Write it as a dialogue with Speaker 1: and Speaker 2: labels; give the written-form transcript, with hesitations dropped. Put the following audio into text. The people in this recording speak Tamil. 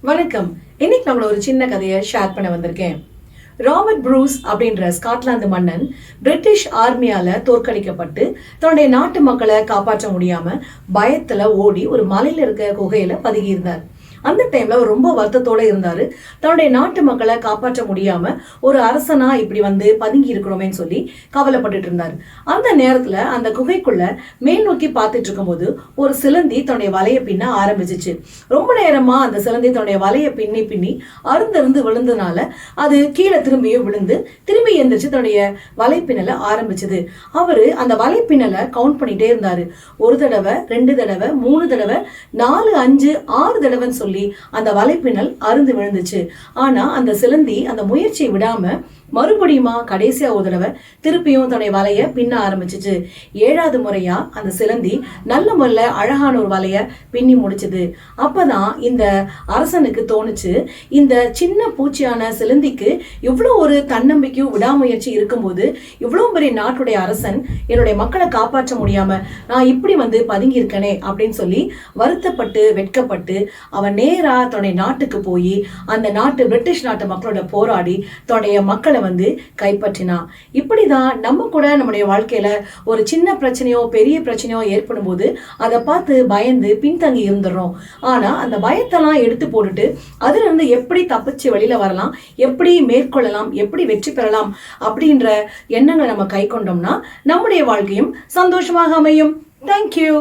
Speaker 1: வணக்கம். இன்னைக்கு நம்மள ஒரு சின்ன கதையை ஷேர் பண்ண வந்திருக்கேன். ராபர்ட் ப்ரூஸ் அப்படின்ற ஸ்காட்லாந்து மன்னன் பிரிட்டிஷ் ஆர்மியால தோற்கடிக்கப்பட்டு தன்னுடைய நாட்டு மக்களை காப்பாற்ற முடியாம பயத்துல ஓடி ஒரு மலையில இருக்க குகையில பதுங்கி இருந்தார். அந்த டைம்ல அவர் ரொம்ப வருத்தத்தோட இருந்தாரு. தன்னுடைய நாட்டு மக்களை காப்பாற்ற முடியாம ஒரு அரசனா இப்படி வந்து பதுங்கி இருக்கிறோமேன்னு சொல்லி கவலைப்பட்டுட்டு இருந்தாரு. அந்த நேரத்துல அந்த குகைக்குள்ள மேல் நோக்கி பார்த்துட்டு இருக்கும்போது ஒரு சிலந்தி தன்னுடைய வலைய பின்ன ஆரம்பிச்சிச்சு. ரொம்ப நேரமா அந்த சிலந்தி தன்னுடைய வலைய பின்னி அருந்திருந்து விழுந்ததுனால அது கீழே திரும்பியும் விழுந்து திரும்பி எந்திரிச்சு தன்னுடைய வலைப்பின்னலை ஆரம்பிச்சது. அவரு அந்த வலைப்பின்னலை கவுண்ட் பண்ணிட்டே இருந்தாரு. ஒரு தடவை, 2 தடவை, 3 தடவை, 4, 5, 6 தடவைன்னு சொல்லி அந்த வலைப்பின்னல் அருந்து விழுந்துச்சு. ஆனா அந்த சிலந்தி அந்த முயற்சியை விடாம மறுபடியுமா கடைசியா ஒரு தடவை திருப்பியும் தன்னுடைய வலைய பின்ன ஆரம்பிச்சிச்சு. 7வது முறையா அந்த சிலந்தி நல்ல முறையில அழகான ஒரு வலைய பின்னி முடிச்சது. அப்பதான் இந்த அரசனுக்கு தோணுச்சு, இந்த சின்ன பூச்சியான சிலந்திக்கு இவ்வளவு ஒரு தன்னம்பிக்கையும் விடாமுயற்சி இருக்கும்போது இவ்வளவு பெரிய நாட்டுடைய அரசன் என்னுடைய மக்களை காப்பாற்ற முடியாம நான் இப்படி வந்து பதுங்கி இருக்கனே அப்படின்னு சொல்லி வருத்தப்பட்டு வெட்கப்பட்டு அவன் நேரா தன்னுடைய நாட்டுக்கு போய் அந்த நாட்டு பிரிட்டிஷ் நாட்டு மக்களோட போராடி தன்னுடைய மக்களை வந்து கைப்பற்றினா. இப்படிதான் நம்ம கூட நம்முடைய வாழ்க்கையில ஒரு சின்ன பிரச்சனையோ பெரிய பிரச்சனையோ ஏற்படும் போது அதை பார்த்து பயந்து பின்தங்கி இருந்துடுறோம். ஆனா அந்த பயத்தெல்லாம் எடுத்து போட்டுட்டு அதுல இருந்து எப்படி தப்பிச்சு வெளியில வரலாம், எப்படி மேற்கொள்ளலாம், எப்படி வெற்றி பெறலாம் அப்படின்ற எண்ணங்களை நம்ம கை கொண்டோம்னா நம்முடைய வாழ்க்கையும் சந்தோஷமாக அமையும். தேங்க்யூ.